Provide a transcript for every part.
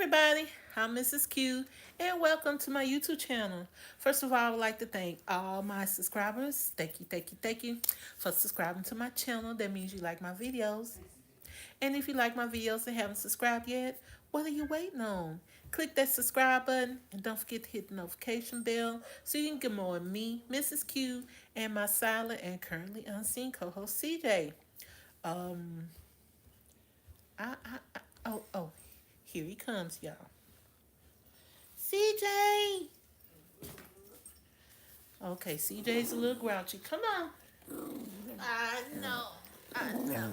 everybody, I'm Mrs. Q and welcome to my YouTube channel. First of all, I would like to thank all my subscribers. Thank you for subscribing to my channel. That means you like my videos. And if you like my videos and haven't subscribed yet, what are you waiting on? Click that subscribe button and don't forget to hit the notification bell so you can get more of me, Mrs. Q, and my silent and currently unseen co-host CJ. Um, oh, here he comes, y'all. CJ. Okay, CJ's a little grouchy. Come on. I know. I know.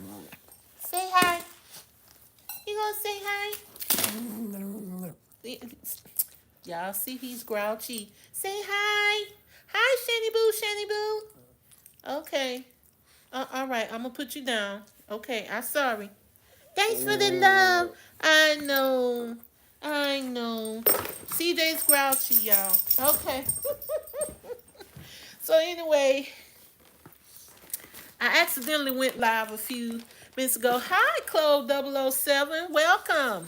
Say hi. You gonna say hi? Y'all see he's grouchy. Say hi. Hi, Shanny Boo. Okay. All right, I'm gonna put you down. Okay, I'm sorry. Thanks for the love. I know. I know. CJ's grouchy, y'all. Okay. So anyway, I accidentally went live a few minutes ago. Hi, Chloe 007. Welcome.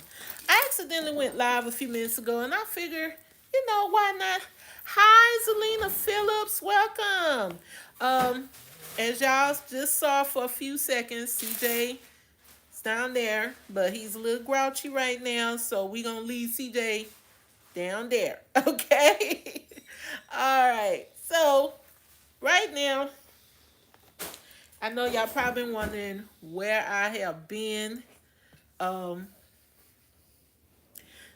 I accidentally went live a few minutes ago, and I figure, why not? Hi, Zelina Phillips. Welcome. As y'all just saw for a few seconds, CJ is down there, but he's a little grouchy right now, so we're going to leave CJ down there. Okay? All right. So, right now, I know y'all probably been wondering where I have been. Um,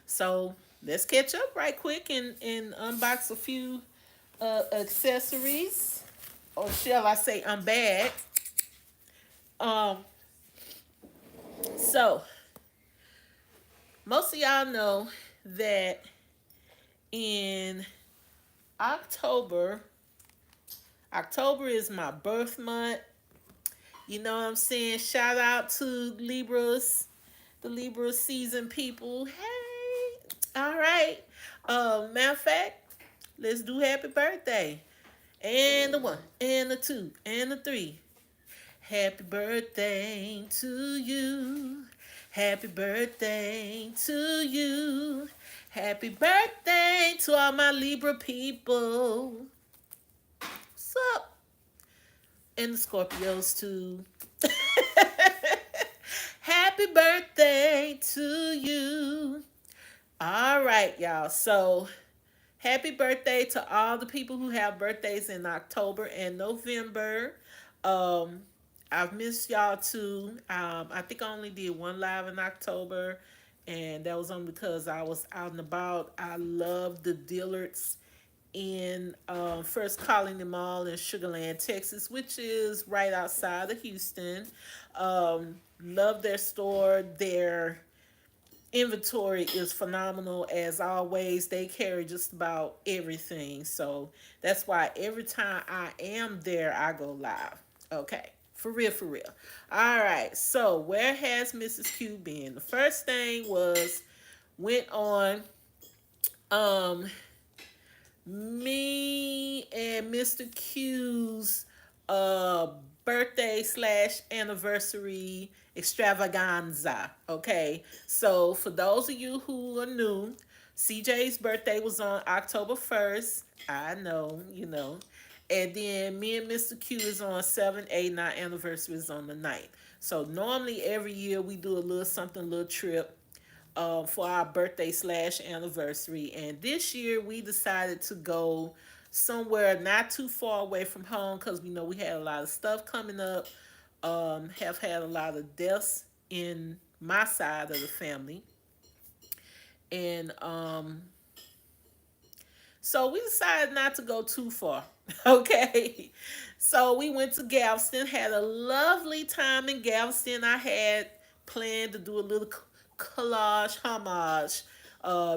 so let's catch up right quick and unbox a few accessories, or shall I say unbag. Um, so most of y'all know that in October, October is my birth month. You know what I'm saying? Shout out to Libras, the Libra season people. Hey, all right. Matter of fact, let's do happy birthday. And the one, and the two, and the three. Happy birthday to you. Happy birthday to you. Happy birthday to all my Libra people. What's up? And the Scorpios too. Happy birthday to you. All right, y'all. So, happy birthday to all the people who have birthdays in October and November. Um, I've missed y'all too. I think I only did one live in October, and that was only because I was out and about. I love the Dillards in First Colony Mall in Sugarland, Texas, which is right outside of Houston. Love their store. Their inventory is phenomenal as always. They carry just about everything. So that's why every time I am there, I go live. Okay. For real, for real. All right. So where has Mrs. Q been? The first thing was went on um me and Mr. Q's uh birthday slash anniversary extravaganza. Okay. So for those of you who are new, CJ's birthday was on October 1st. I know, you know. And then me and Mr. Q is on 7, 8, and our anniversary is on the 9th. So normally every year we do a little something, a little trip for our birthday slash anniversary. And this year we decided to go somewhere not too far away from home because we know we had a lot of stuff coming up. Have had a lot of deaths in my side of the family. And so we decided not to go too far. Okay. So we went to Galveston, had a lovely time in Galveston. I had planned to do a little collage homage,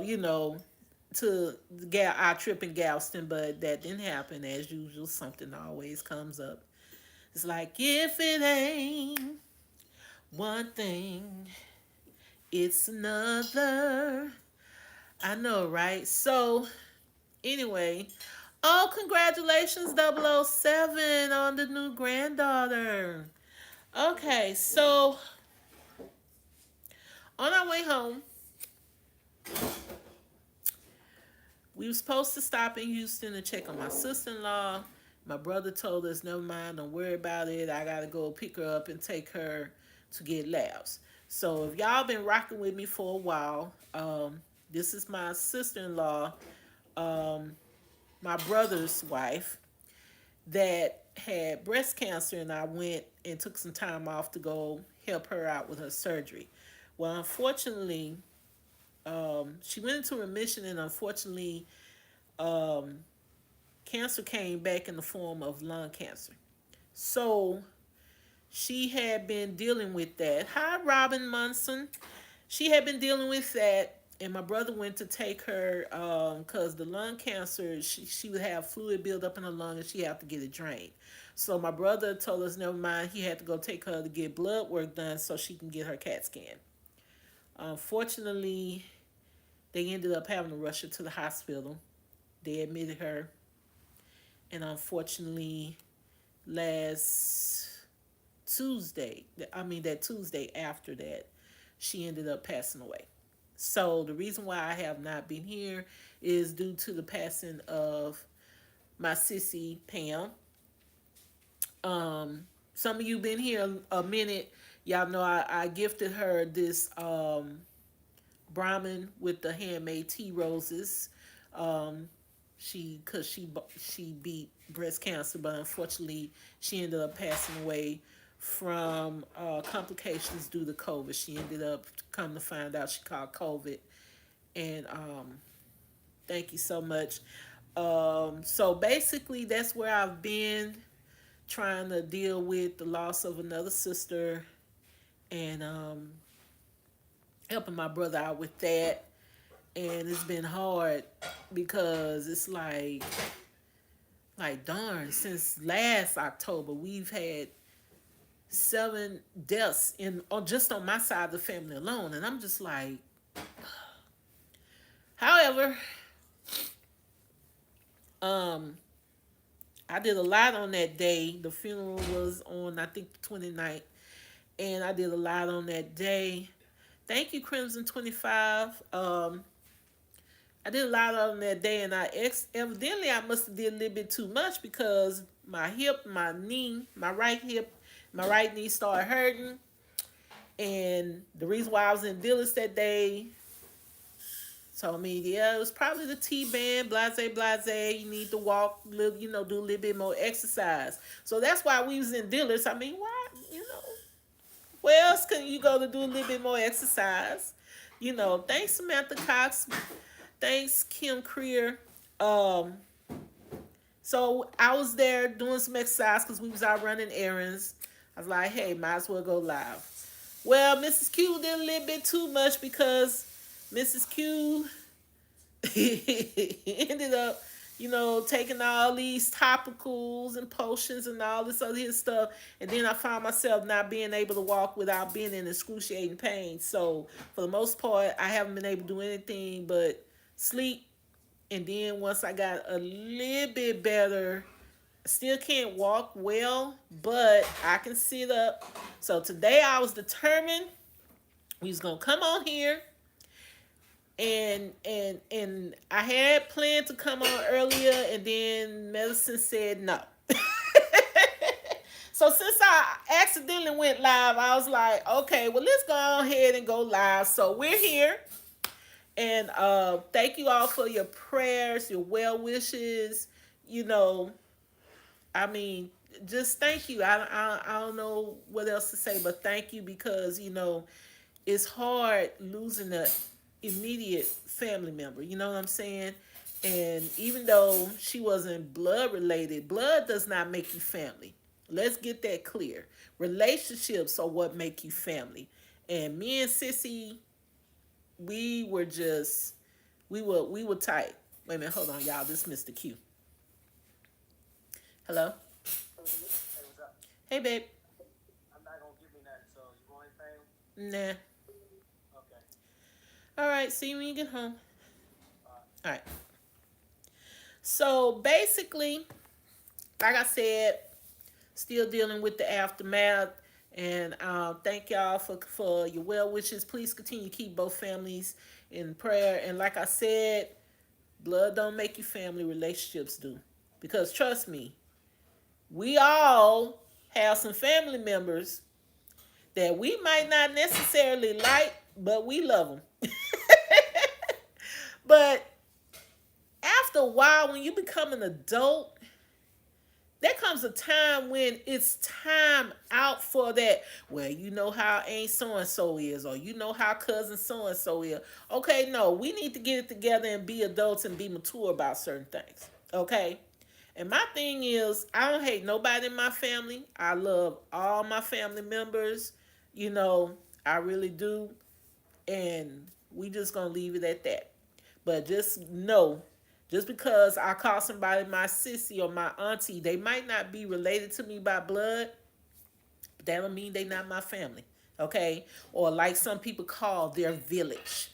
you know, to our trip in Galveston, but that didn't happen as usual. Something always comes up. It's like, if it ain't one thing, it's another. I know, right? So, anyway, oh, congratulations, 007, on the new granddaughter. Okay, so on our way home, We were supposed to stop in Houston to check on my sister-in-law. My brother told us, never mind, don't worry about it. I got to go pick her up and take her to get labs. So if y'all been rocking with me for a while, this is my sister-in-law, um, my brother's wife, that had breast cancer, and I went and took some time off to go help her out with her surgery. Well, unfortunately, she went into remission, and unfortunately, um, cancer came back in the form of lung cancer. So she had been dealing with that. Hi, Robin Munson. She had been dealing with that, and my brother went to take her because the lung cancer, she would have fluid build up in her lung and she had to get it drained. So my brother told us never mind, he had to go take her to get blood work done so she can get her CAT scan. Unfortunately, they ended up having to rush her to the hospital. They admitted her, and unfortunately, last Tuesday, that Tuesday after that, she ended up passing away. So the reason why I have not been here is due to the passing of my sissy Pam. Some of you been here a minute. Y'all know I gifted her this Brahmin with the handmade tea roses. Um, she beat breast cancer, but unfortunately she ended up passing away from complications due to COVID. She ended up, come to find out, she caught COVID, and thank you so much. So basically, that's where I've been, trying to deal with the loss of another sister, and helping my brother out with that. And it's been hard because it's like darn, since last October we've had 7 deaths just on my side of the family alone, and I'm just like, however, um I did a lot on that day. The funeral was on, I think, the 29th, and I did a lot on that day. Thank you, Crimson 25. I did a lot on that day, and evidently I must have did a little bit too much because my hip, my knee, my right hip, my right knee started hurting. And the reason why I was in Dillis that day told me, yeah, it was probably the T-band, blase, blase. You need to walk, do a little bit more exercise. So that's why we was in Dillis. I mean, why, where else can you go to do a little bit more exercise? Thanks Samantha Cox. Thanks Kim Creer. Um, so I was there doing some exercise because we was out running errands. I was like, hey, might as well go live. Well, Mrs. Q did a little bit too much because Mrs. Q ended up, taking all these topicals and potions and all this other stuff. And then I found myself not being able to walk without being in excruciating pain. So for the most part, I haven't been able to do anything but sleep. And then once I got a little bit better, I still can't walk well, but I can sit up. So today I was determined we was gonna come on here, and I had planned to come on earlier, and then medicine said no. So since I accidentally went live, I was like, okay, well, let's go ahead and go live. So we're here. And thank you all for your prayers, your well wishes. You know, I mean, just thank you. I don't know what else to say, but thank you, because it's hard losing a immediate family member. You know what I'm saying? And even though she wasn't blood related, blood does not make you family. Let's get that clear. Relationships are what make you family. And me and Sissy, we were just we were tight. Wait a minute, hold on, y'all. This is Mr. Q. Hello? Hey, what's up? Hey, babe. I'm not gonna give me nothing, so you want anything? Nah. Okay. All right, see you when you get home. Bye. All right. So basically, like I said, still dealing with the aftermath. And thank y'all for your well wishes. Please continue to keep both families in prayer. And like I said, Blood don't make you family, relationships do. Because trust me, we all have some family members that we might not necessarily like, but we love them. But after a while, when you become an adult, there comes a time when it's time out for that. Well, you know how Aunt so and so is, or you know how cousin so and so is. Okay, no, we need to get it together and be adults and be mature about certain things. Okay? And my thing is, I don't hate nobody in my family. I love all my family members. You know, I really do. And we just gonna leave it at that. But just know, just because I call somebody my sissy or my auntie, they might not be related to me by blood, but that don't mean they not my family. Okay? Or like some people call their village,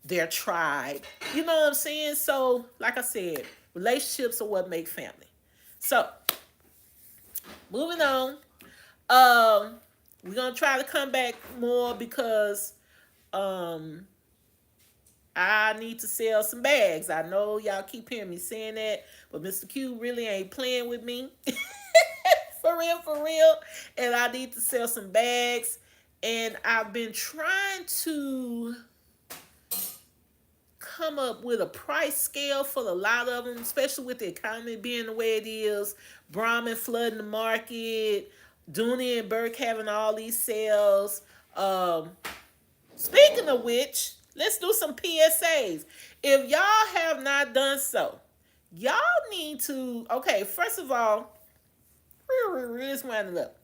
their tribe. You know what I'm saying? So, like I said, relationships are what make family. So, moving on. Um, we're gonna try to come back more because um I need to sell some bags. I know y'all keep hearing me saying that, but Mr. Q really ain't playing with me. For real, for real. And I need to sell some bags. And I've been trying to come up with a price scale for a lot of them, especially with the economy being the way it is, Brahmin flooding the market, Dooney and Burke having all these sales. Um, Speaking of which, let's do some PSAs. If y'all have not done so, y'all need to, okay, first of all, let's wind it up.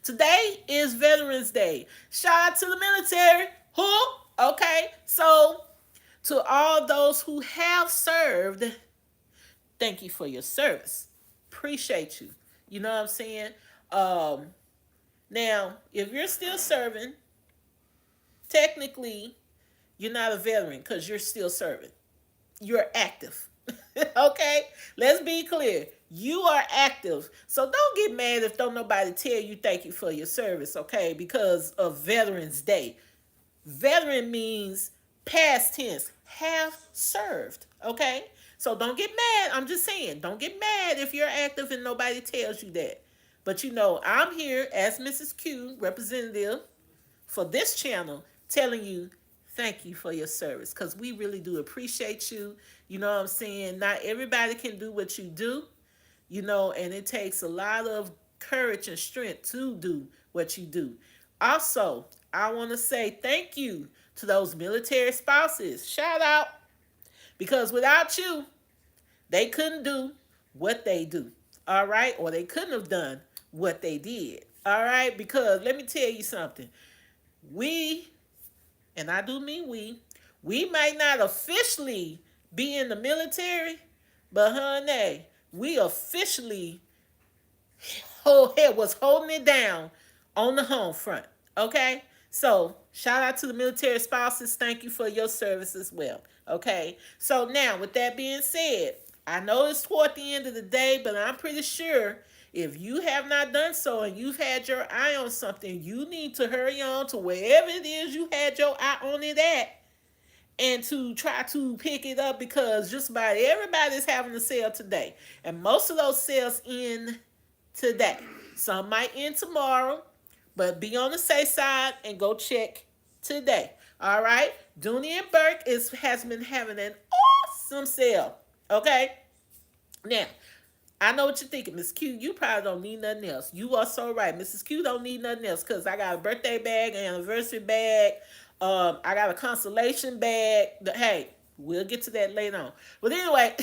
Today is Veterans Day. Shout out to the military. Who? Okay, so to all those who have served, thank you for your service. Appreciate you. You know what I'm saying? Um, Now, if you're still serving, technically, you're not a veteran because you're still serving. You're active. Okay? Let's be clear. You are active. So don't get mad if don't nobody tell you thank you for your service, okay? Because of Veterans Day. Veteran means past tense, have served, okay? So don't get mad. I'm just saying, don't get mad if you're active and nobody tells you that. But you know, I'm here as Mrs. Q, representative for this channel, telling you thank you for your service because we really do appreciate you. You know what I'm saying? Not everybody can do what you do, you know, and it takes a lot of courage and strength to do what you do. Also, I want to say thank you to those military spouses. Shout out, because without you, they couldn't do what they do. All right? Or they couldn't have done what they did. All right? Because let me tell you something. We, and I do mean we might not officially be in the military, but honey, we officially was holding it down on the home front. Okay? So shout out to the military spouses. Thank you for your service as well. Okay? So now, with that being said, I know it's toward the end of the day, but I'm pretty sure if you have not done so and you've had your eye on something, you need to hurry on to wherever it is you had your eye on it at and to try to pick it up, because just about everybody's having a sale today. And most of those sales end today. Some might end tomorrow, but be on the safe side and go check today. All right? Dooney and Burke has been having an awesome sale. Okay? Now, I know what you're thinking, Miss Q. You probably don't need nothing else. You are so right. Mrs. Q don't need nothing else because I got a birthday bag, an anniversary bag. I got a consolation bag. Hey, we'll get to that later on. But anyway,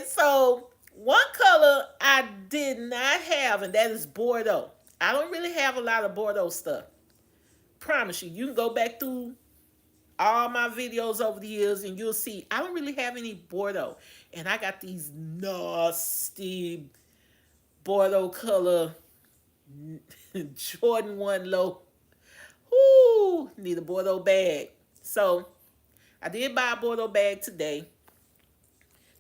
so one color I did not have, and that is Bordeaux. I don't really have a lot of Bordeaux stuff. Promise you, you can go back through all my videos over the years and you'll see I don't really have any Bordeaux. And I got these nasty Bordeaux color Jordan 1 low. Ooh, need a Bordeaux bag. So I did buy a Bordeaux bag today.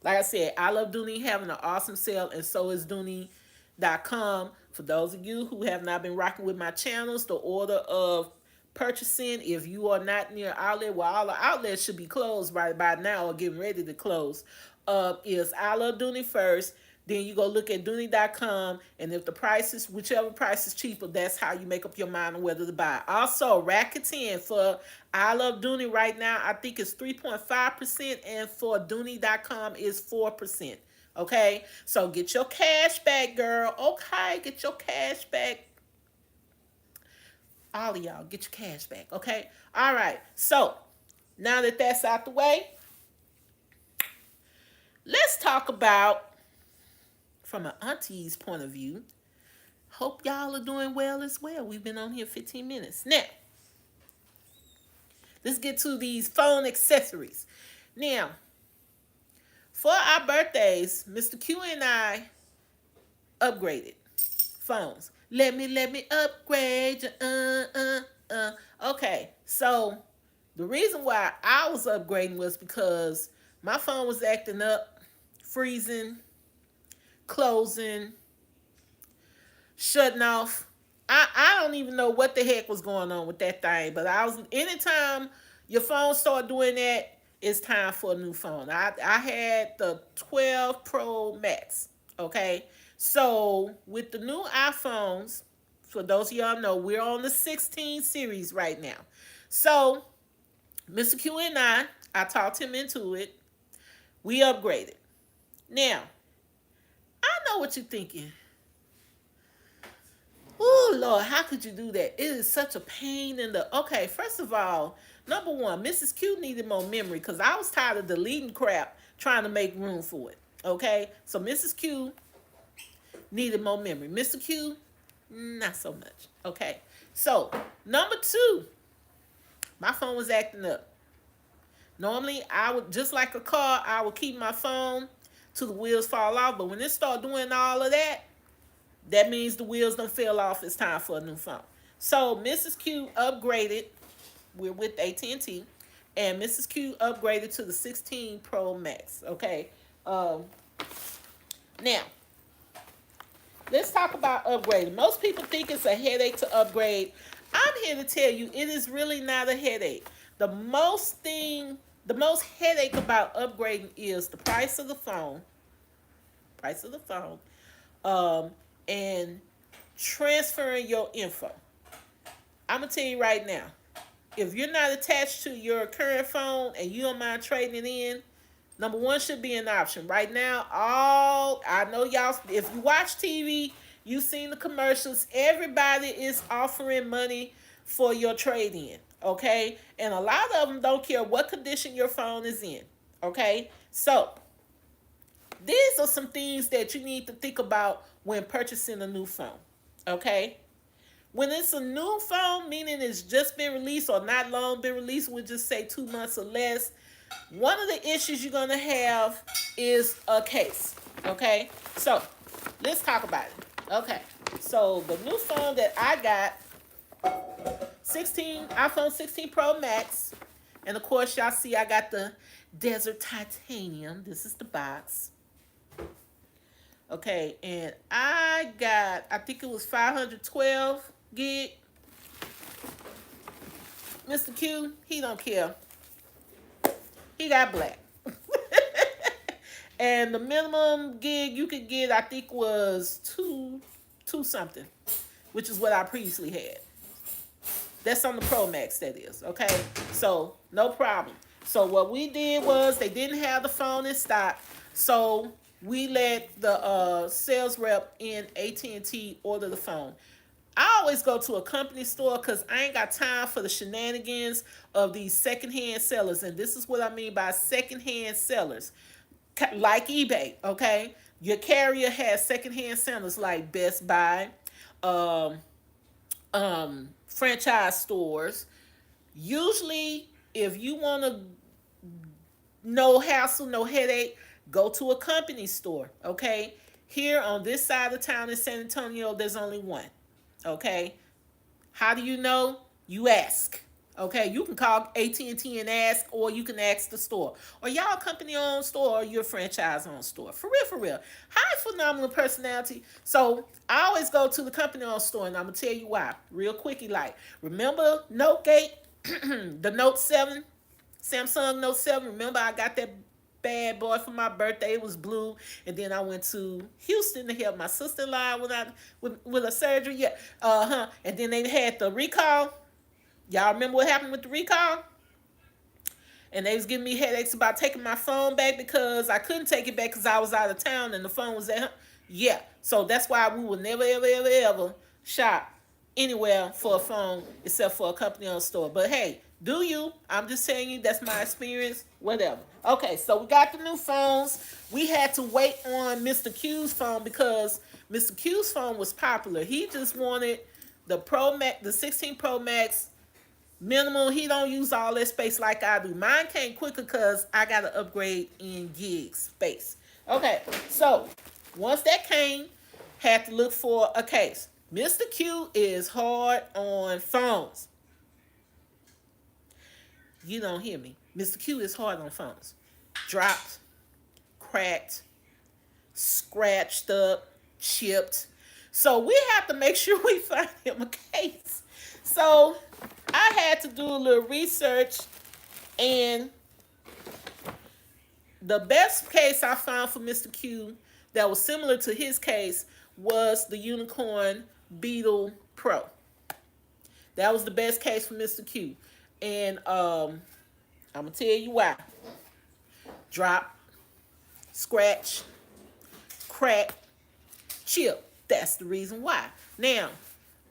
Like I said, I Love Dooney having an awesome sale, and so is Dooney.com. For those of you who have not been rocking with my channels, the order of purchasing. If you are not near outlet, well, all the outlets should be closed right by now or getting ready to close. Is I Love Dooney first. Then you go look at Dooney.com, and if the price is whichever price is cheaper, that's how you make up your mind on whether to buy. Also, Rakuten for I Love Dooney right now, I think it's 3.5%, and for Dooney.com is 4%. Okay, so get your cash back, girl. Okay, get your cash back. All of y'all, get your cash back. Okay, all right. So now that that's out the way, let's talk about from an auntie's point of view. Hope y'all are doing well as well. We've been on here 15 minutes. Now, let's get to these phone accessories. Now, for our birthdays, Mr. Q and I upgraded phones. Let me upgrade you. Okay, so the reason why I was upgrading was because my phone was acting up, freezing, closing, shutting off. I don't even know what the heck was going on with that thing, but I was anytime your phone start doing that, it's time for a new phone. I had the 12 Pro Max. Okay, so with the new iPhones, for those of y'all know, we're on the 16 series right now. So Mr. Q and I talked him into it. We upgraded. Now I know what you're thinking. Oh Lord, how could you do that? It is such a pain in the. Okay, first of all, number one, Mrs. Q needed more memory because I was tired of deleting crap trying to make room for it. Okay, so Mrs. Q needed more memory. Mr. Q, not so much. Okay, so number two, my phone was acting up. Normally, I would just like a car, I would keep my phone till the wheels fall off. But when it start doing all of that, that means the wheels don't fell off. It's time for a new phone. So Mrs. Q upgraded. We're with AT&T, and Mrs. Q upgraded to the 16 Pro Max. Okay. Now let's talk about upgrading. Most people think it's a headache to upgrade. I'm here to tell you it is really not a headache. The most headache about upgrading is the price of the phone. Price of the phone. And transferring your info. I'm gonna tell you right now, if you're not attached to your current phone and you don't mind trading it in, number one should be an option. Right now, all I know y'all, if you watch TV, you've seen the commercials. Everybody is offering money for your trade in. Okay, and a lot of them don't care what condition your phone is in. Okay, so these are some things that you need to think about when purchasing a new phone. Okay? When it's a new phone, meaning it's just been released or not long been released, we'll just say 2 months or less. One of the issues you're going to have is a case. Okay? So, let's talk about it. Okay. So, the new phone that I got, iPhone 16 Pro Max. And of course, y'all see I got the Desert Titanium. This is the box. Okay, and I think it was 512 gig. Mr. Q, he don't care. He got black. And the minimum gig you could get, I think, was two something, which is what I previously had. That's on the Pro Max, that is. Okay, so no problem. So what we did was they didn't have the phone in stock, so we let the sales rep in AT&T order the phone. I always go to a company store because I ain't got time for the shenanigans of these secondhand sellers. And this is what I mean by secondhand sellers. Like eBay, okay? Your carrier has secondhand sellers like Best Buy, um, franchise stores. Usually, if you want to no hassle, no headache, go to a company store, okay? Here on this side of town in San Antonio, there's only one, okay? How do you know? You ask. Okay, you can call AT&T and ask, or you can ask the store, or y'all company owned store, or your franchise owned store. For real, for real. High phenomenal personality. So I always go to the company owned store, and I'm gonna tell you why, real quickie. Like, remember Note Gate, the Note 7, Samsung Note 7. Remember I got that bad boy for my birthday. It was blue, and then I went to Houston to help my sister-in-law with a surgery. Yeah, And then they had the recall. Y'all remember what happened with the recall? And they was giving me headaches about taking my phone back because I couldn't take it back because I was out of town and the phone was at home. Yeah, so that's why we will never, ever, ever, ever shop anywhere for a phone except for a company-owned store. But hey, do you? I'm just telling you that's my experience. Whatever. Okay, so we got the new phones. We had to wait on Mr. Q's phone because Mr. Q's phone was popular. He just wanted the Pro Max, the 16 Pro Max minimal. He don't use all that space like I do. Mine came quicker because I got to upgrade in gig space. Okay, so once that came, had to look for a case. Mr. Q is hard on phones. You don't hear me. Mr. Q is hard on phones. Dropped, cracked, scratched up, chipped. So we have to make sure we find him a case. So I had to do a little research, and the best case I found for Mr. Q that was similar to his case was the Unicorn Beetle Pro. That was the best case for Mr. Q. And I'm going to tell you why. Drop, scratch, crack, chip. That's the reason why. Now,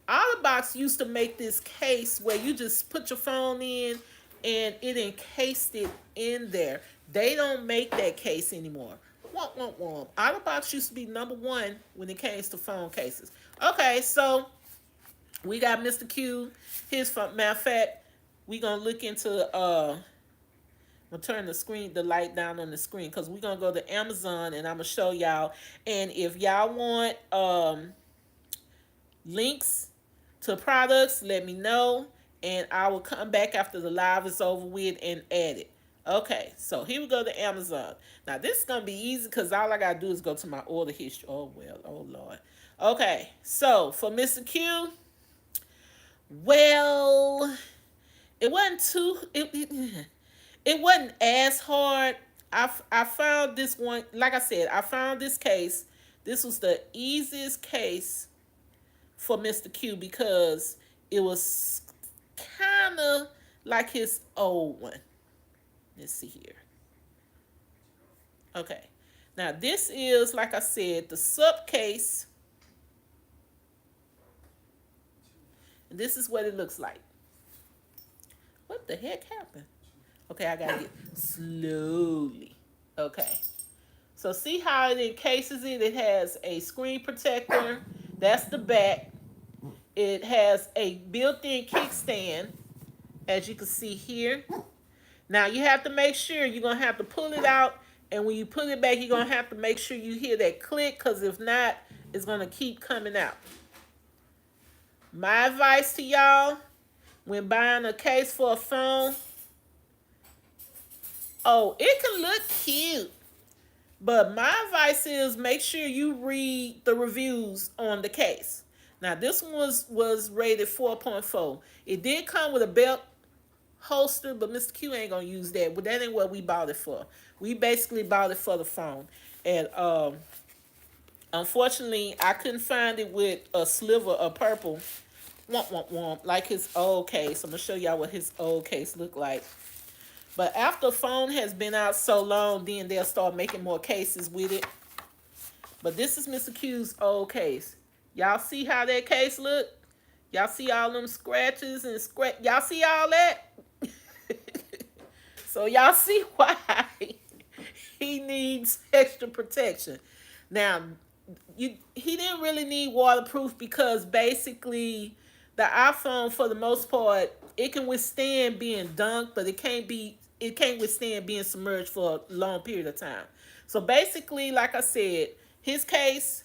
OtterBox used to make this case where you just put your phone in and it encased it in there. They don't make that case anymore. Womp, womp, womp. OtterBox used to be number one when it came to phone cases. Okay, so we got Mr. Q. His phone. Matter of fact, we gonna look into I'm gonna turn the light down on the screen because we're gonna go to Amazon and I'm gonna show y'all. And if y'all want links to products, let me know, and I will come back after the live is over with and add it. Okay, so here we go to Amazon. Now this is gonna be easy because all I gotta do is go to my order history. Oh well, oh Lord. Okay, so for Mr. Q, well, it wasn't too it wasn't as hard. I found this one, like I said, I found this case. This was the easiest case for Mr. Q because it was kind of like his old one. Let's see here. Okay. Now this is, like I said, the sub case. And this is what it looks like. What the heck happened? Okay, I gotta get slowly. Okay. So see how it encases it? It has a screen protector. That's the back. It has a built-in kickstand, as you can see here. Now you have to make sure you're gonna have to pull it out, and when you put it back, you're gonna have to make sure you hear that click, because if not, it's gonna keep coming out. My advice to y'all when buying a case for a phone, oh, it can look cute, but my advice is make sure you read the reviews on the case. Now this one was rated 4.4. It did come with a belt holster, but Mr. Q ain't gonna use that. But that ain't what we bought it for. We basically bought it for the phone. And unfortunately, I couldn't find it with a sliver of purple. Womp, womp, womp. Like his old case. I'm gonna show y'all what his old case looked like. But after a phone has been out so long, then they'll start making more cases with it. But this is Mr. Q's old case. Y'all see how that case look? Y'all see all them scratches and y'all see all that? So y'all see why he needs extra protection. Now, he didn't really need waterproof because basically the iPhone, for the most part, it can withstand being dunked, but it can't withstand being submerged for a long period of time. So basically, like I said, his case,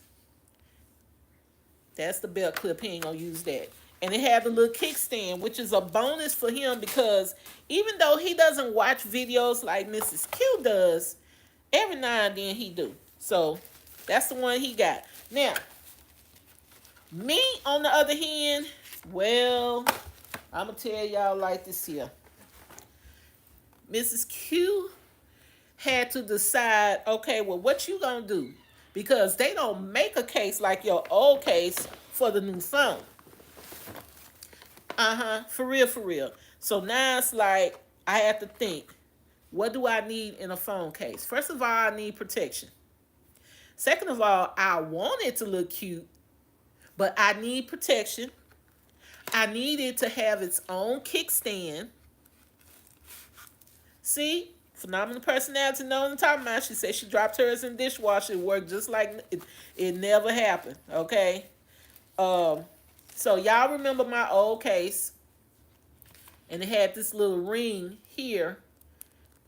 that's the belt clip. He ain't gonna use that. and it had the little kickstand, which is a bonus for him because even though he doesn't watch videos like Mrs. Q does, every now and then he do. So that's the one he got. Now, me on the other hand, well, I'm gonna tell y'all like this here. Mrs. Q had to decide, okay, well, what you gonna do? Because they don't make a case like your old case for the new phone. For real, for real. So now it's like I have to think, what do I need in a phone case? First of all, I need protection. Second of all, I want it to look cute, but I need protection. I need it to have its own kickstand. See, phenomenal personality knows what I'm talking about. She said she dropped hers in the dishwasher. It worked just like it never happened. Okay. Um, so y'all remember my old case, and it had this little ring here.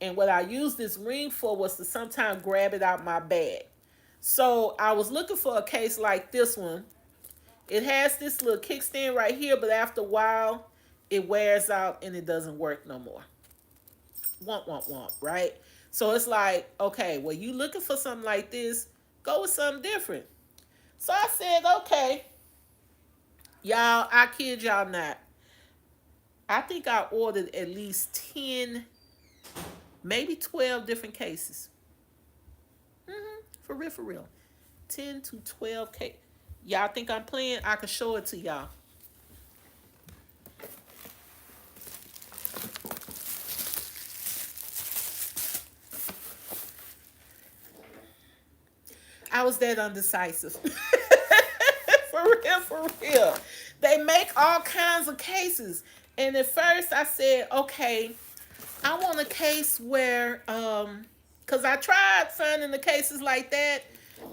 And what I used this ring for was to sometimes grab it out my bag. So I was looking for a case like this one. It has this little kickstand right here, but after a while, it wears out and it doesn't work no more. Womp, womp, womp, right? So it's like, okay, well, you looking for something like this, go with something different. So I said, okay, y'all, I kid y'all not. I think I ordered at least 10, maybe 12 different cases. For real, for real. 10 to 12 cases. Y'all think I'm playing? I can show it to y'all. I was that undecisive. For real, for real. They make all kinds of cases. And at first I said, okay, I want a case where, because I tried finding the cases like that,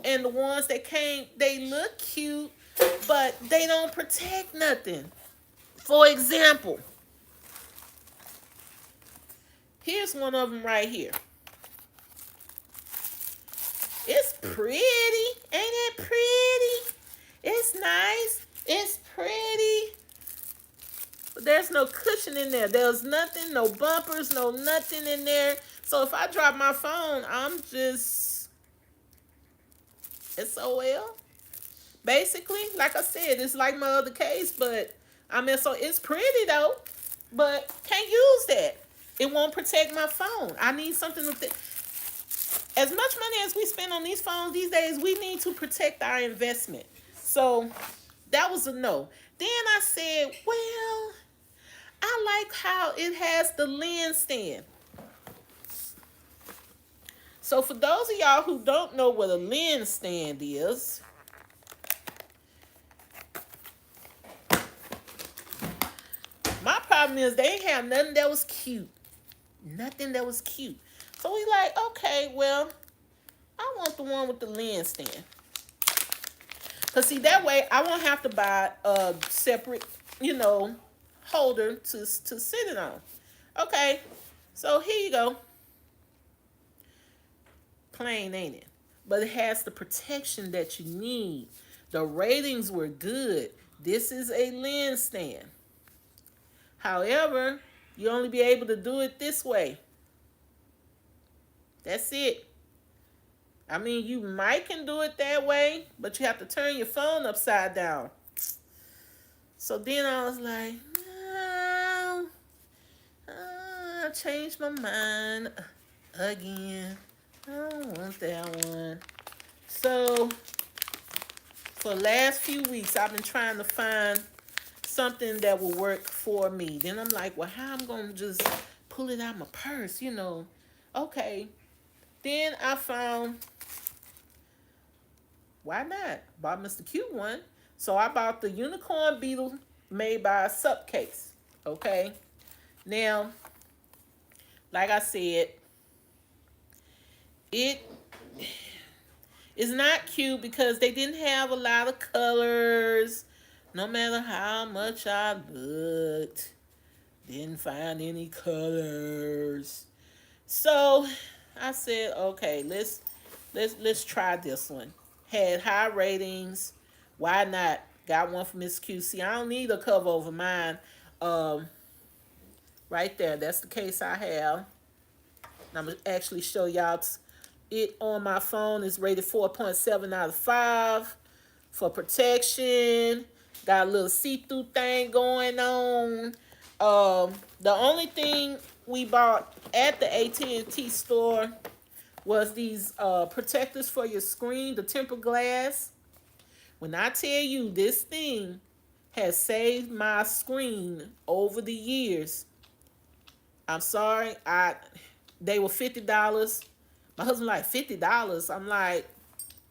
and the ones that came, they look cute, but they don't protect nothing. For example, here's one of them right here. It's pretty. Ain't it pretty? It's nice. It's pretty. But there's no cushion in there. There's nothing, no bumpers, no nothing in there. So if I drop my phone, I'm just SOL. Basically, like I said, it's like my other case, but I mean, so it's pretty though, but can't use that. It won't protect my phone. I need something with it. As much money as we spend on these phones these days, we need to protect our investment. So that was a no. Then I said, well, I like how it has the lens stand. So for those of y'all who don't know what a lens stand is, my problem is they ain't have nothing that was cute. Nothing that was cute. So we like, okay, well, I want the one with the lens stand. Because see, that way I won't have to buy a separate, holder to sit it on. Okay, so here you go. Plain, ain't it? But it has the protection that you need. The ratings were good. This is a lens stand. However, you only be able to do it this way. That's it. I mean, you might can do it that way, but you have to turn your phone upside down. So then I was like, no, I changed my mind again. I don't want that one. So for the last few weeks, I've been trying to find something that will work for me. Then I'm like, well, how I'm going to just pull it out my purse, Okay. Then I found, why not? Bought Mr. Cute one. So I bought the Unicorn Beetle made by Supcase. Okay. Now, like I said, it is not cute because they didn't have a lot of colors. No matter how much I looked, didn't find any colors. So I said, okay, let's try this one. Had high ratings. Why not? Got one from Miss QC. I don't need a cover over mine. Um, right there. That's the case I have. I'm gonna actually show y'all it on my phone. Is rated 4.7 out of 5 for protection. Got a little see-through thing going on. The only thing we bought at the AT&T store was these protectors for your screen, the tempered glass. When I tell you this thing has saved my screen over the years, I'm sorry, they were $50. My husband like $50. I'm like,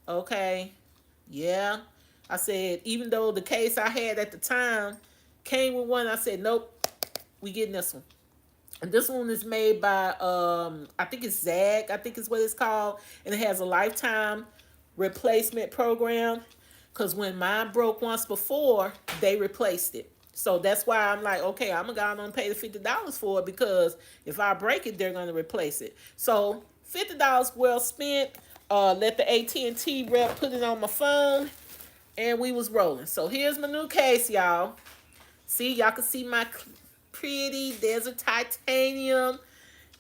okay, yeah. I said, even though the case I had at the time came with one, I said, nope, we getting this one. And this one is made by I think it's Zag, I think is what it's called, and it has a lifetime replacement program. Cause when mine broke once before, they replaced it. So that's why I'm like, okay, I'm gonna go on and pay the $50 for it, because if I break it, they're gonna replace it. So $50 well spent. Let the AT&T rep put it on my phone, and we was rolling. So here's my new case, y'all. See, y'all can see my pretty desert titanium.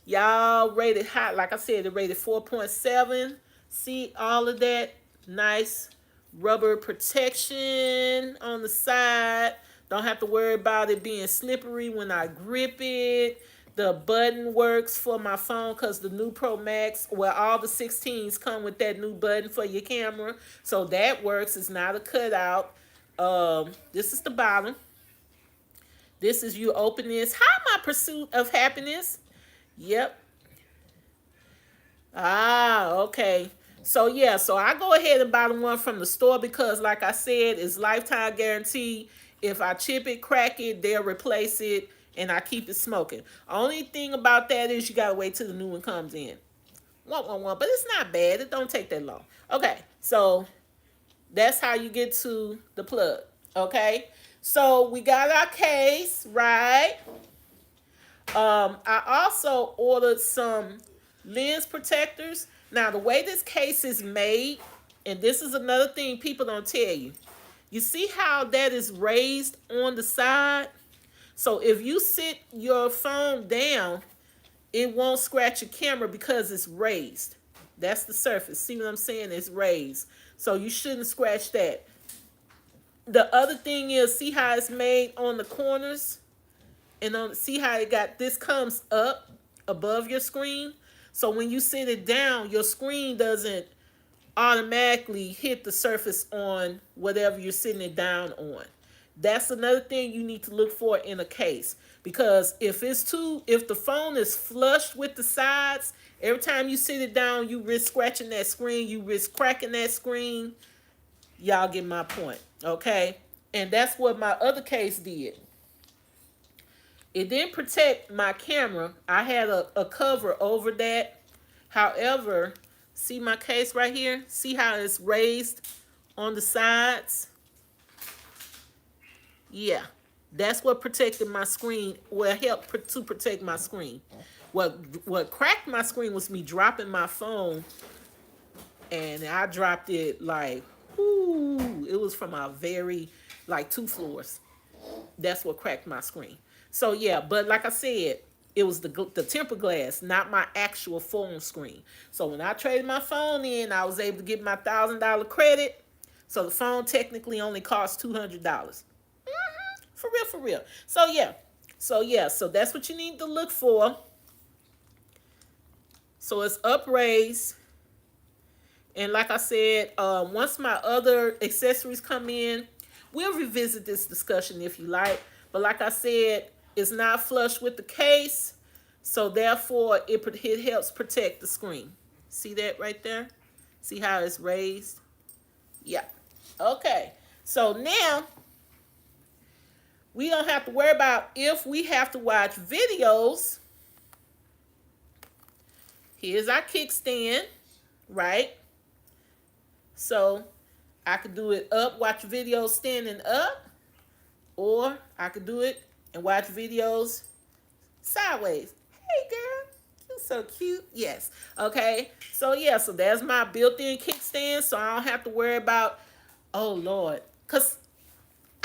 Y'all rated hot. Like I said, it rated 4.7. See all of that nice rubber protection on the side. Don't have to worry about it being slippery when I grip it. The button works for my phone because the new Pro Max, well, all the 16s come with that new button for your camera. So that works. It's not a cutout. This is the bottom. This is you open this. Hi, my pursuit of happiness. Yep. Ah, okay. So yeah, so I go ahead and buy the one from the store because, like I said, it's lifetime guarantee. If I chip it, crack it, they'll replace it, and I keep it smoking. Only thing about that is you gotta wait till the new one comes in. But it's not bad. It don't take that long. Okay, so that's how you get to the plug. Okay, so we got our case, right? I also ordered some lens protectors. Now, the way this case is made, and this is another thing people don't tell you. You see how that is raised on the side? So if you sit your phone down, it won't scratch your camera because it's raised. That's the surface. See what I'm saying? It's raised. So you shouldn't scratch that. The other thing is, see how it's made on the corners? And see how it got, this comes up above your screen. So when you sit it down, your screen doesn't automatically hit the surface on whatever you're sitting it down on. That's another thing you need to look for in a case, because if the phone is flush with the sides, every time you sit it down, you risk scratching that screen, you risk cracking that screen. Y'all get my point, okay? And that's what my other case did. It didn't protect my camera. I had a cover over that. However, see my case right here? See how it's raised on the sides? Yeah, that's what protected my screen. Well, helped to protect my screen. What cracked my screen was me dropping my phone, and I dropped it like, ooh, it was from a very, like 2 floors. That's what cracked my screen. So yeah, but like I said, it was the tempered glass, not my actual phone screen. So when I traded my phone in, I was able to get my $1,000 credit. So the phone technically only cost $200. For real, for real. So that's what you need to look for. So it's upraised. And like I said, once my other accessories come in, we'll revisit this discussion if you like. But like I said, it's not flush with the case. So therefore, it helps protect the screen. See that right there? See how it's raised? Yeah. Okay. So now, we don't have to worry about if we have to watch videos. Here's our kickstand, right? So I could do it up, watch videos standing up, or I could do it and watch videos sideways. Hey girl, you're so cute. Yes. Okay. So yeah, so there's my built-in kickstand, so I don't have to worry about, oh Lord. Because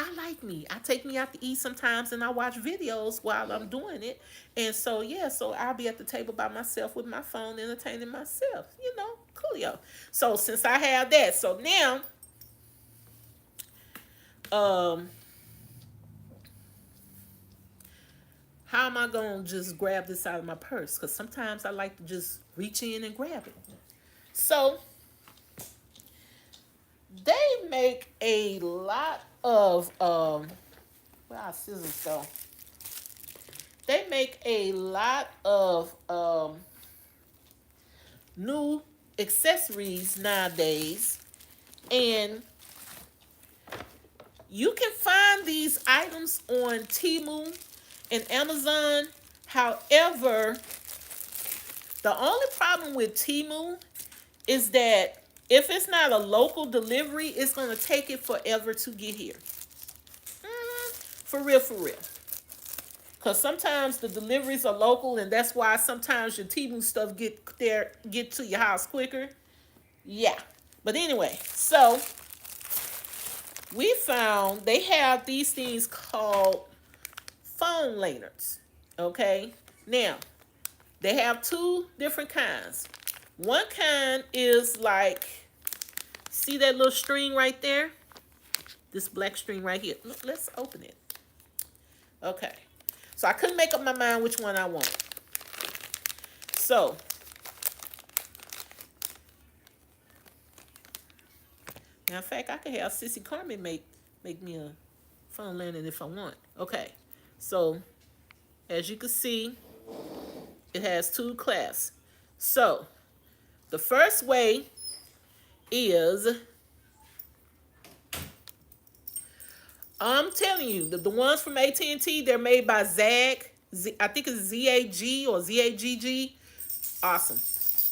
I like me. I take me out to eat sometimes and I watch videos while I'm doing it. And so, yeah, so I'll be at the table by myself with my phone entertaining myself. Coolio. So, since I have that, so now, um, how am I going to just grab this out of my purse? Because sometimes I like to just reach in and grab it. So, they make a lot of, where our scissors go? They make a lot of new accessories nowadays, and you can find these items on Temu and Amazon. However, the only problem with Temu is that if it's not a local delivery, it's going to take it forever to get here. For real, for real. Because sometimes the deliveries are local, and that's why sometimes your Temu stuff get to your house quicker. Yeah. But anyway, so we found they have these things called phone lanterns. Okay. Now, they have two different kinds. One kind is like, see that little string right there? This black string right here. Let's open it. Okay. So I couldn't make up my mind which one I wanted. So, now in fact, I could have Sissy Carmen make me a phone lantern if I want. Okay. So, as you can see, it has two clasps. So, the first way is, I'm telling you, the ones from AT&T, they're made by Zag. I think it's ZAG or ZAGG. Awesome.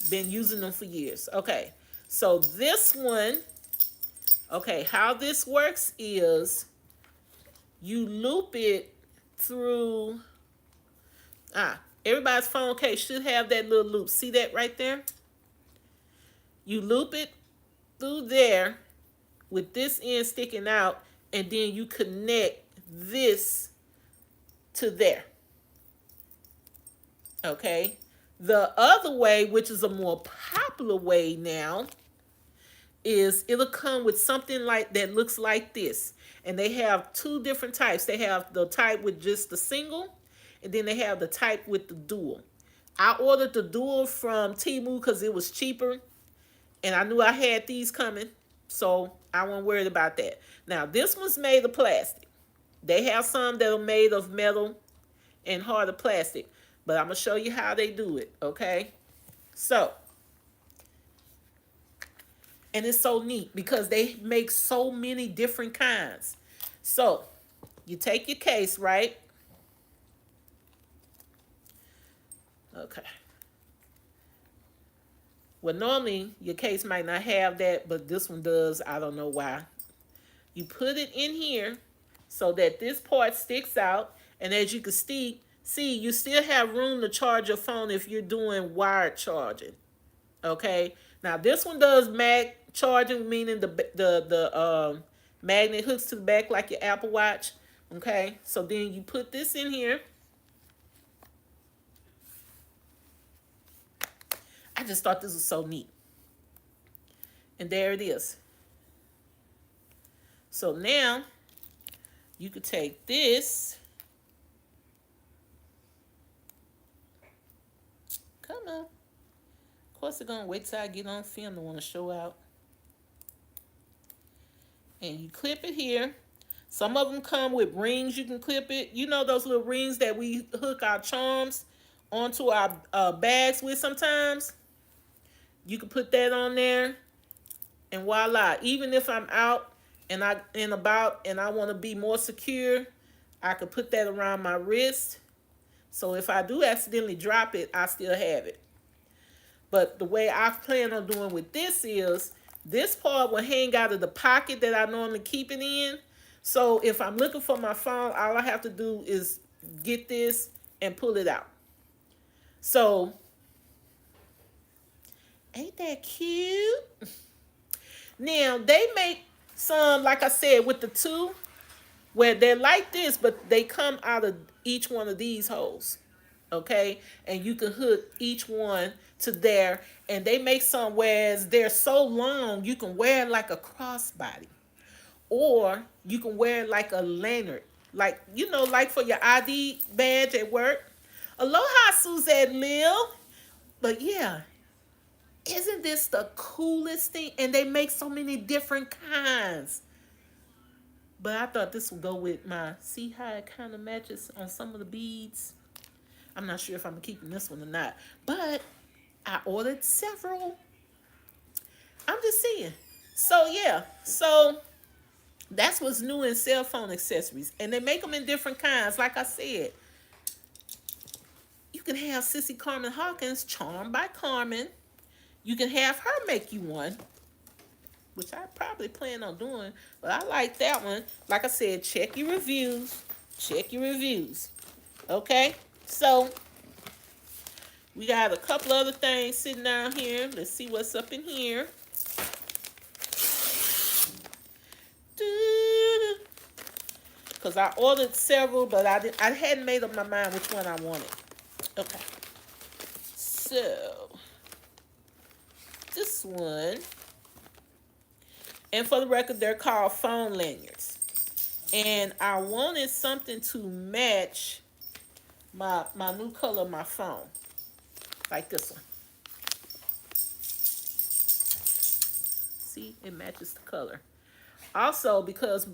Been using them for years. Okay. So this one, okay, how this works is you loop it through, everybody's phone case should have that little loop. See that right there? You loop it through there with this end sticking out, and then you connect this to there. Okay. The other way, which is a more popular way now, is it'll come with something like that looks like this. And they have two different types. They have the type with just the single, and then they have the type with the dual. I ordered the dual from Temu because it was cheaper, and I knew I had these coming, so I wasn't worried about that. Now, this one's made of plastic. They have some that are made of metal and harder plastic, but I'm going to show you how they do it, okay? So, and it's so neat because they make so many different kinds. So, you take your case, right? Okay. Well, normally your case might not have that, but this one does. I don't know why. You put it in here so that this part sticks out, and as you can see, you still have room to charge your phone if you're doing wired charging. Okay. Now this one does mag charging, meaning the magnet hooks to the back like your Apple Watch. Okay. So then you put this in here. I just thought this was so neat. And there it is. So now you could take this. Come on. Of course, they're going to wait till I get on film to want to show out. And you clip it here. Some of them come with rings. You can clip it. You know those little rings that we hook our charms onto our bags with sometimes? You can put that on there. And voila. Even if I'm out and about and I want to be more secure, I could put that around my wrist. So if I do accidentally drop it, I still have it. But the way I plan on doing with this is, this part will hang out of the pocket that I normally keep it in. So if I'm looking for my phone, all I have to do is get this and pull it out. So, ain't that cute? Now, they make some, like I said, with the two where they're like this, but they come out of each one of these holes. Okay, and you can hook each one to there, and they make some whereas they're so long you can wear it like a crossbody, or you can wear it like a lanyard, like like for your ID badge at work. Aloha, Suzette Lil. But yeah, isn't this the coolest thing? And they make so many different kinds. But I thought this would go with my, see how it kind of matches on some of the beads. I'm not sure if I'm keeping this one or not. But I ordered several. I'm just saying. So yeah. So that's what's new in cell phone accessories. And they make them in different kinds. Like I said, you can have Sissy Carmen Hawkins, Charmed by Carmen. You can have her make you one, which I probably plan on doing. But I like that one. Like I said, check your reviews. Check your reviews. Okay? So, we got a couple other things sitting down here. Let's see what's up in here. Because I ordered several, but I hadn't made up my mind which one I wanted. Okay. So, this one. And for the record, they're called phone lanyards. And I wanted something to match my new color of my phone. Like this one. See, it matches the color. Also, because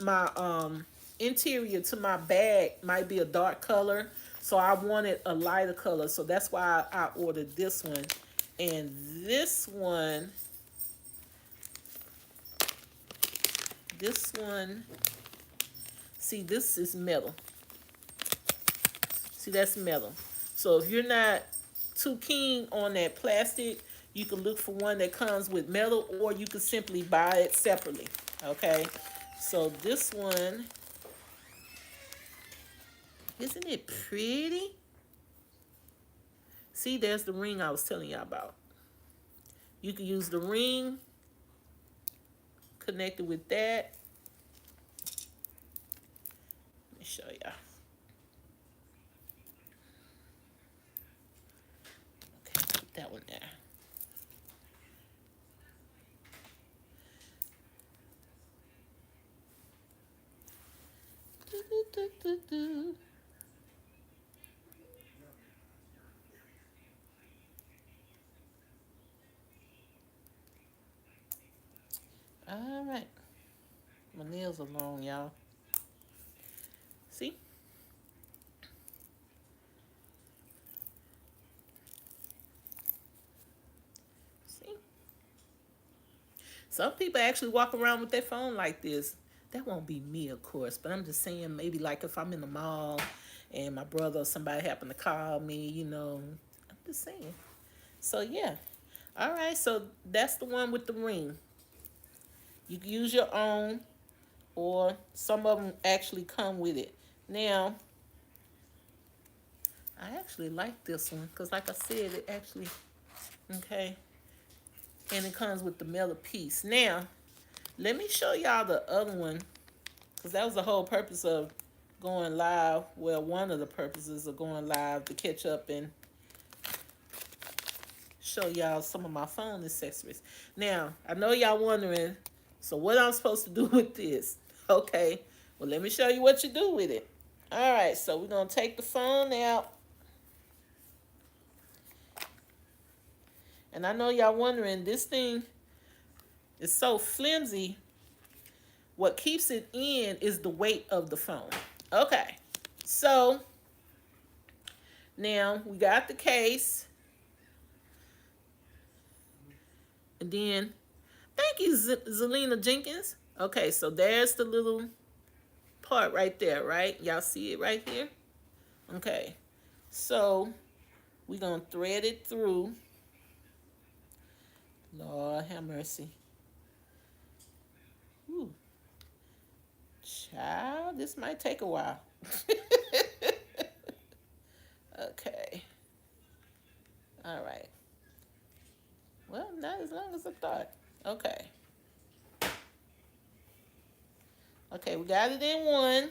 my interior to my bag might be a dark color, so I wanted a lighter color. So that's why I ordered this one. And this one, see, this is metal. See, that's metal. So if you're not too keen on that plastic, you can look for one that comes with metal, or you can simply buy it separately. Okay? So this one, isn't it pretty? See, there's the ring I was telling y'all about. You can use the ring connected with that. Let me show y'all. Okay, put that one there. All right. My nails are long, y'all. See? See? Some people actually walk around with their phone like this. That won't be me, of course, but I'm just saying maybe like if I'm in the mall and my brother or somebody happen to call me, I'm just saying. So, yeah. All right, so that's the one with the ring. You can use your own, or some of them actually come with it. Now, I actually like this one because, like I said, it actually, okay, and it comes with the metal piece. Now, let me show y'all the other one because that was the whole purpose of going live. Well, one of the purposes of going live, to catch up and show y'all some of my phone accessories. Now, I know y'all wondering, so what I'm supposed to do with this? Okay, well, let me show you what you do with it. All right, so we're going to take the phone out. And I know y'all wondering, this thing is so flimsy. What keeps it in is the weight of the phone. Okay, so now we got the case. And then, thank you, Zelina Jenkins. Okay, so there's the little part right there, right? Y'all see it right here? Okay, so we're going to thread it through. Lord have mercy. Ooh. Child, this might take a while. Okay. All right. Well, not as long as I thought. Okay. Okay, we got it in one.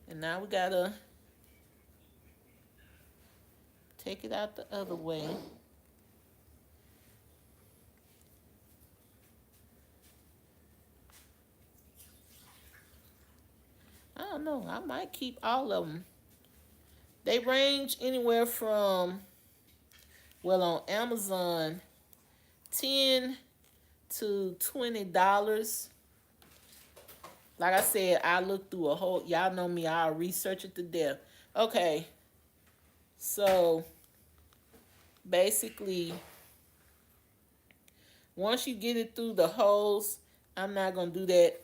And now we gotta take it out the other way. I don't know. I might keep all of them. They range anywhere from, well, on Amazon, 10 to $20. Like I said, I looked through a whole. Y'all know me. I'll research it to death. Okay, so basically, once you get it through the holes, I'm not gonna do that.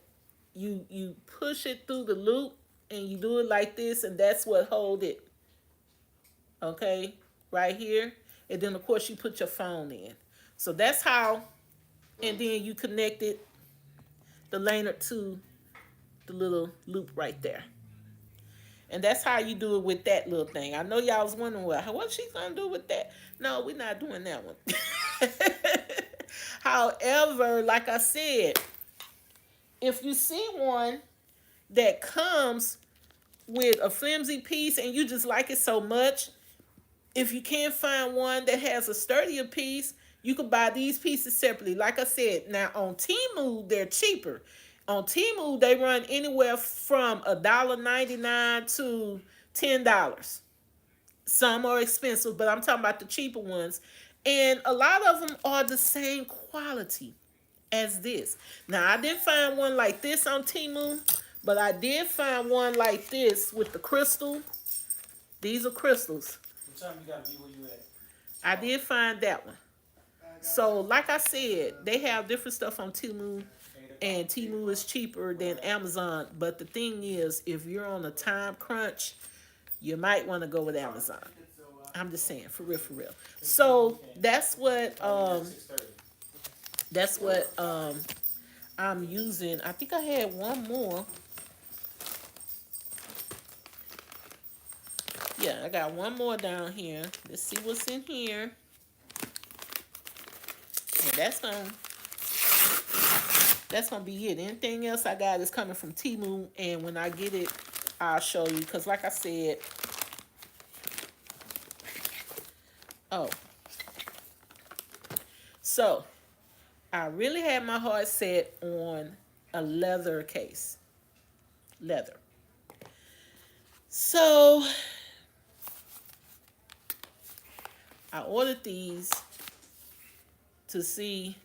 You push it through the loop and you do it like this, and that's what hold it. Okay, right here, and then of course you put your phone in. So that's how, and then you connected the lanyard to the little loop right there. And that's how you do it with that little thing. I know y'all was wondering, well, what's she gonna do with that? No, we're not doing that one. However, like I said, if you see one that comes with a flimsy piece and you just like it so much, if you can't find one that has a sturdier piece, you can buy these pieces separately. Like I said, now on Temu, they're cheaper. On Temu, they run anywhere from $1.99 to $10. Some are expensive, but I'm talking about the cheaper ones. And a lot of them are the same quality as this. Now, I didn't find one like this on Temu, but I did find one like this with the crystal. These are crystals. What time you gotta be where you at? I did find that one. So, like I said, they have different stuff on Temu, and Temu is cheaper than Amazon. But the thing is, if you're on a time crunch, you might want to go with Amazon. I'm just saying, for real, for real. So that's what I'm using. I think I had one more. Yeah, I got one more down here. Let's see what's in here. And that's gonna be it. Anything else I got is coming from Temu, and when I get it, I'll show you. Cause like I said, so I really had my heart set on a leather case, leather. So I ordered these to see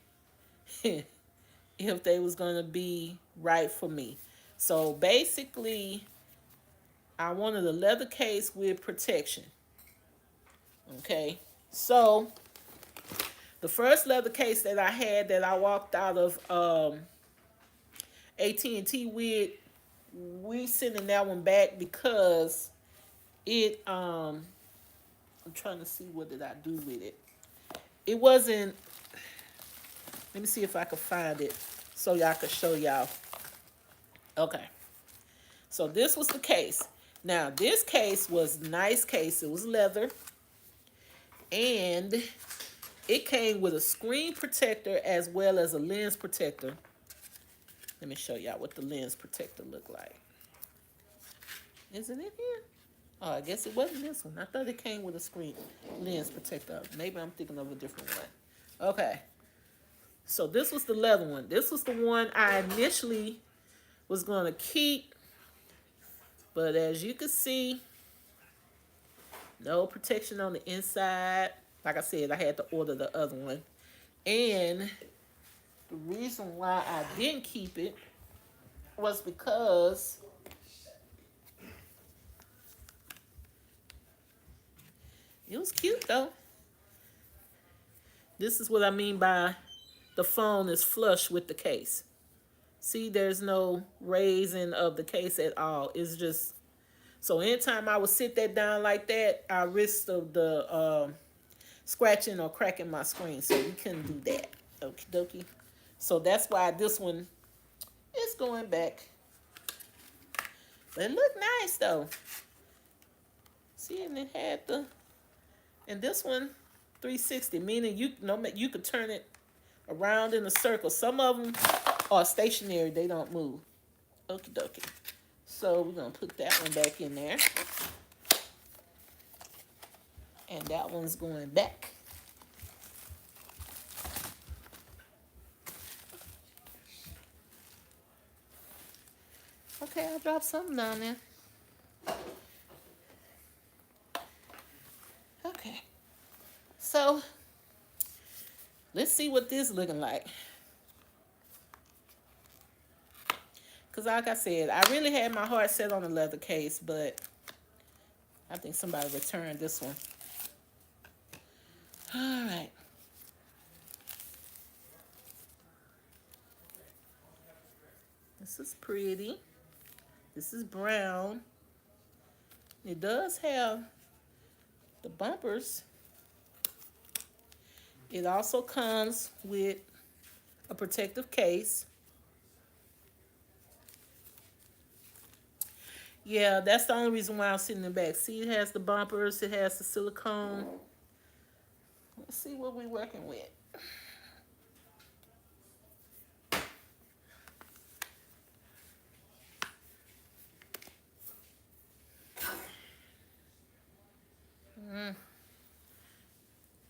if they was gonna be right for me. So basically, I wanted a leather case with protection. Okay, so the first leather case that I had that I walked out of AT&T with, we sending that one back because it I'm trying to see what did I do with it. It wasn't. Let me see if I can find it so y'all can show y'all. Okay. So this was the case. Now this case was nice case. It was leather. And it came with a screen protector as well as a lens protector. Let me show y'all what the lens protector looked like. Is it in here? Oh, I guess it wasn't this one. I thought it came with a screen lens protector. Maybe I'm thinking of a different one. Okay. So this was the leather one. This was the one I initially was going to keep. But as you can see, no protection on the inside. Like I said, I had to order the other one. And the reason why I didn't keep it was because it was cute though. This is what I mean by the phone is flush with the case. See, there's no raising of the case at all. It's just, so anytime I would sit that down like that, I risked of the scratching or cracking my screen. So we couldn't do that. Okie dokie. So that's why this one is going back. But it looked nice though. See, and it had and this one 360, meaning you could turn it around in a circle. Some of them or stationary, they don't move. Okie dokie. So we're gonna put that one back in there. And that one's going back. Okay, I dropped something down there. Okay. So let's see what this looking like. Cause like I said, I really had my heart set on a leather case, but I think somebody returned this one. All right. This is pretty. This is brown. It does have the bumpers. It also comes with a protective case. Yeah, that's the only reason why I'm sitting in the back. See, it has the bumpers. It has the silicone. Let's see what we're working with.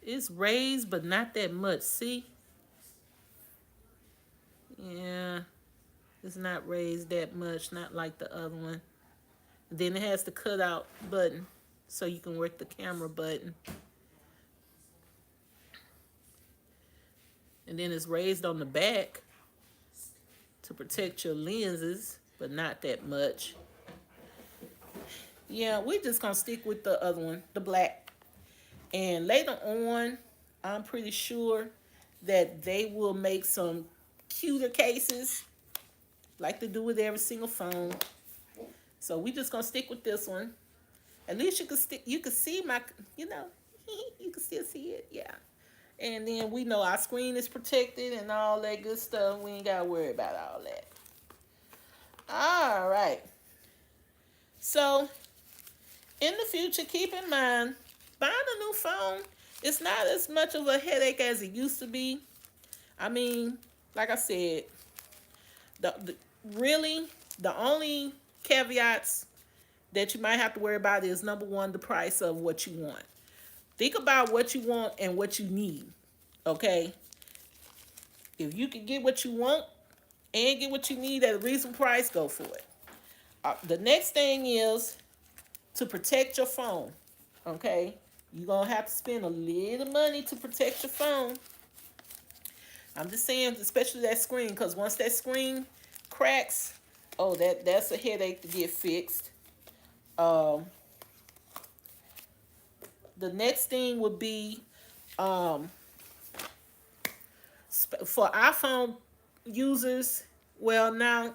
It's raised, but not that much. See? Yeah, it's not raised that much. Not like the other one. Then it has the cutout button, so you can work the camera button. And then it's raised on the back to protect your lenses, but not that much. Yeah, we're just gonna stick with the other one, the black. And later on, I'm pretty sure that they will make some cuter cases, like they do with every single phone. So we just gonna stick with this one. At least you can you can see my, you know, you can still see it, yeah. And then we know our screen is protected and all that good stuff. We ain't gotta worry about all that. All right. So in the future, keep in mind, buying a new phone, it's not as much of a headache as it used to be. I mean, like I said, the really the only caveats that you might have to worry about is number one, the price of what you want. Think about what you want and what you need. Okay? If you can get what you want and get what you need at a reasonable price, go for it. The next thing is to protect your phone. Okay? You're going to have to spend a little money to protect your phone. I'm just saying, especially that screen, because once that screen cracks, oh, that's a headache to get fixed. Um, the next thing would be um, for iPhone users. Well, now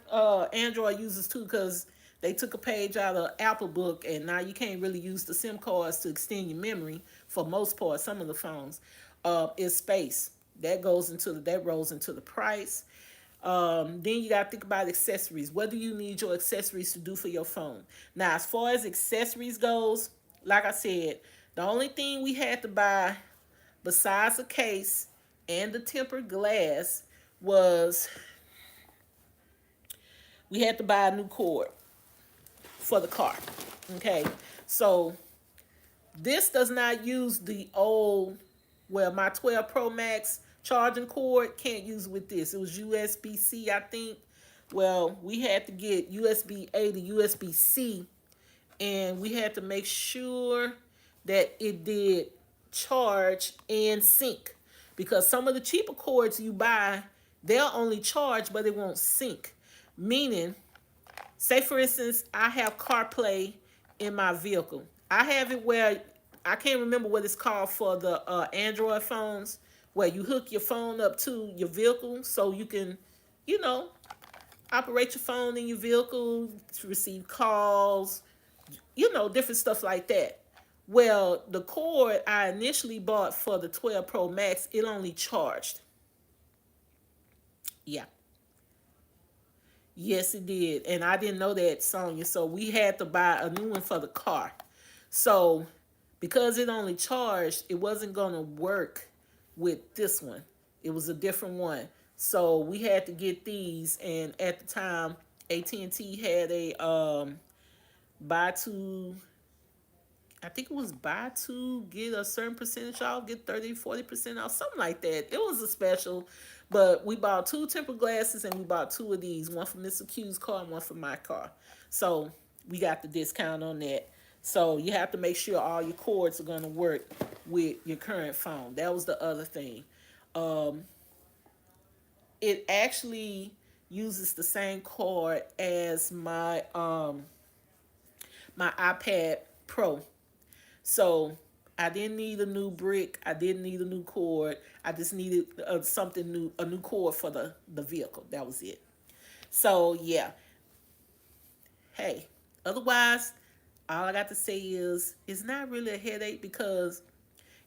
Android users too, because they took a page out of Apple Book, and now you can't really use the SIM cards to extend your memory for most part. Some of the phones is space that rolls into the price. Then you got to think about accessories. What do you need your accessories to do for your phone? Now, as far as accessories goes, like I said, the only thing we had to buy besides a case and the tempered glass was we had to buy a new cord for the car. Okay, so this does not use the old, well, my 12 Pro Max charging cord can't use with this. It was USB-C, I think. Well, we had to get USB-A to USB-C, and we had to make sure that it did charge and sync, because some of the cheaper cords you buy, they'll only charge but it won't sync. Meaning, say for instance, I have CarPlay in my vehicle. I have it where I can't remember what it's called for the Android phones, where you hook your phone up to your vehicle so you can, you know, operate your phone in your vehicle to receive calls, you know, different stuff like that. Well, the cord I initially bought for the 12 Pro Max, it only charged. Yeah. Yes, it did. And I didn't know that, Sonya. So we had to buy a new one for the car. So because it only charged, it wasn't going to work with this one. It was a different one. So we had to get these, and at the time, AT&T had a buy two. I think it was buy two, get a certain percentage off, get 30, 40% off, something like that. It was a special. But we bought two tempered glasses and we bought two of these, one for Mr. Q's car and one for my car. So we got the discount on that. So you have to make sure all your cords are going to work with your current phone. That was the other thing. Um, it actually uses the same cord as my iPad Pro. So I didn't need a new brick. I didn't need a new cord. I just needed something new, a new cord for the vehicle. That was it. So yeah, hey. Otherwise, all I got to say is it's not really a headache because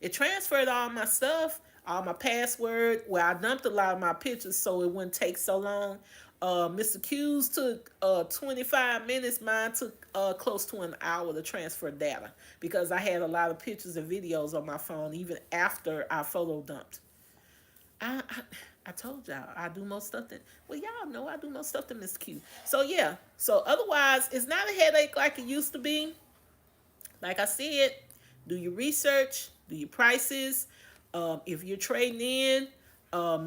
it transferred all my stuff, all my password. Well, I dumped a lot of my pictures so it wouldn't take so long. Mr. Q's took 25 minutes. Mine took close to an hour to transfer data because I had a lot of pictures and videos on my phone even after I photo dumped. I told y'all I do more stuff than, well, y'all know I do more stuff than Mr. Q. So yeah. So otherwise, it's not a headache like it used to be. Like I said, do your research, do your prices. If you're trading in,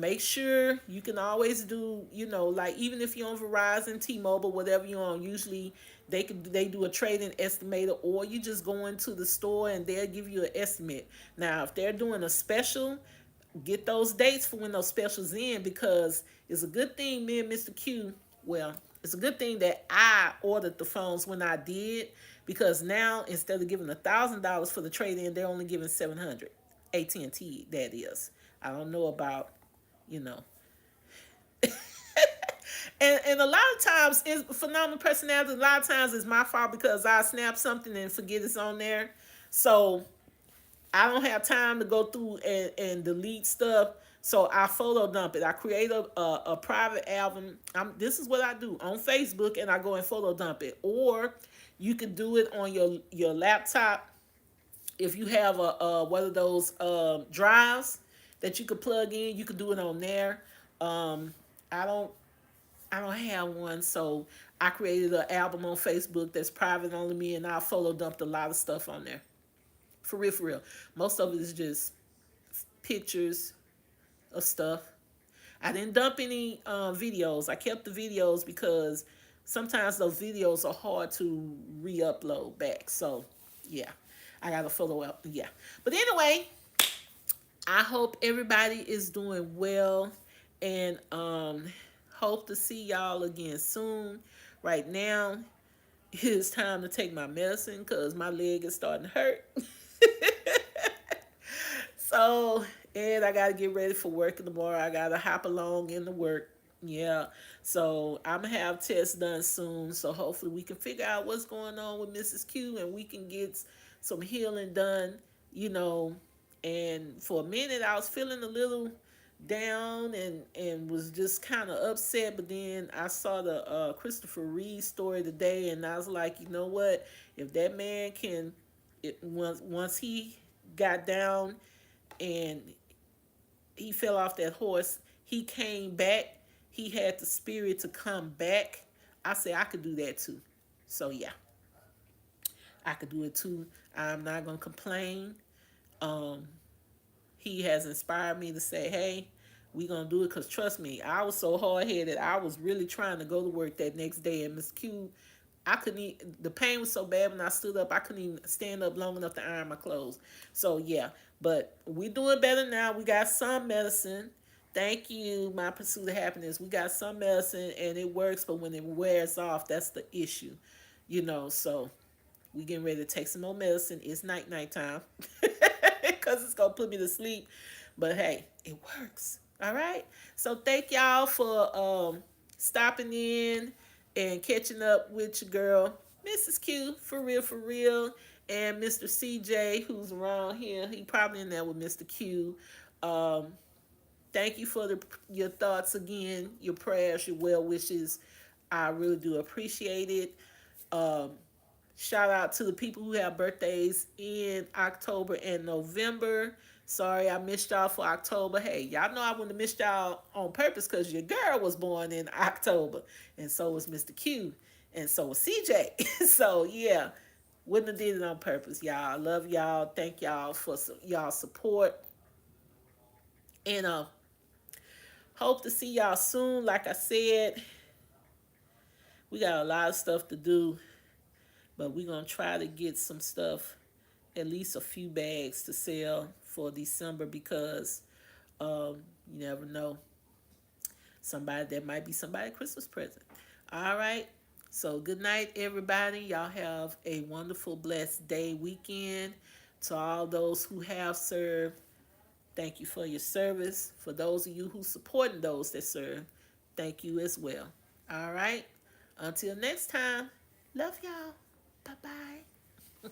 make sure you can always do, like even if you're on Verizon, T-Mobile, whatever you're on, usually they do a trading estimator, or you just go into the store and they'll give you an estimate. Now, if they're doing a special, get those dates for when those specials in, because it's a good thing me and Mr. Q, well, it's a good thing that I ordered the phones when I did, because now instead of giving $1,000 for the trade in, they're only giving 700. AT&T, that is. I don't know about, you know. And a lot of times it's phenomenal personality. A lot of times it's my fault because I snap something and forget it's on there. So I don't have time to go through and delete stuff. So I photo dump it. I create a private album. This is what I do on Facebook, and I go and photo dump it. Or you can do it on your laptop if you have a one of those drives that you could plug in. You could do it on there. Um, I don't I don't have one, so I created an album on Facebook that's private only me, and I photo dumped a lot of stuff on there. For real, for real. Most of it is just pictures of stuff. I didn't dump any videos. I kept the videos because sometimes those videos are hard to re-upload back. So, yeah, I got a photo up. Yeah, but anyway, I hope everybody is doing well, and hope to see y'all again soon. Right now, it's time to take my medicine because my leg is starting to hurt. So, and I gotta get ready for work tomorrow. I gotta hop along into work. Yeah. So I'm gonna have tests done soon. So hopefully we can figure out what's going on with Mrs. Q and we can get some healing done, you know. And for a minute I was feeling a little down and was just kind of upset, but then I saw the Christopher Reeve story today and I was like, you know what? If that man can, once he got down and he fell off that horse, he came back, he had the spirit to come back. I say I could do that too. So yeah, I could do it too. I'm not gonna complain. um he has inspired me to say, hey, we gonna do it, because trust me, I was so hard-headed. I was really trying to go to work that next day, and Miss Q, I couldn't even, the pain was so bad when I stood up, I couldn't even stand up long enough to iron my clothes. So yeah, but we doing better now. We got some medicine. Thank you, my pursuit of happiness. We got some medicine and it works, but when it wears off, that's the issue. So we getting ready to take some more medicine. It's night time because it's gonna put me to sleep. But hey, it works. All right. So thank y'all for stopping in and catching up with your girl, Mrs. Q, for real, for real, and Mr. CJ, who's around here. He probably in there with Mr. Q. Um, Thank you for your thoughts again, your prayers, your well wishes. I really do appreciate it. Um, Shout out to the people who have birthdays in October and November. Sorry I missed y'all for October. Hey, y'all know I wouldn't have missed y'all on purpose because your girl was born in October. And so was Mr. Q. And so was CJ. So yeah, wouldn't have did it on purpose, y'all. I love y'all. Thank y'all for y'all support. And hope to see y'all soon. Like I said, we got a lot of stuff to do, but we're gonna try to get some stuff, at least a few bags to sell for December because you never know. Somebody that might be somebody Christmas present. All right. So good night, everybody. Y'all have a wonderful, blessed day, weekend. To all those who have served, thank you for your service. For those of you who supporting those that serve, thank you as well. All right. Until next time, love y'all. Bye bye.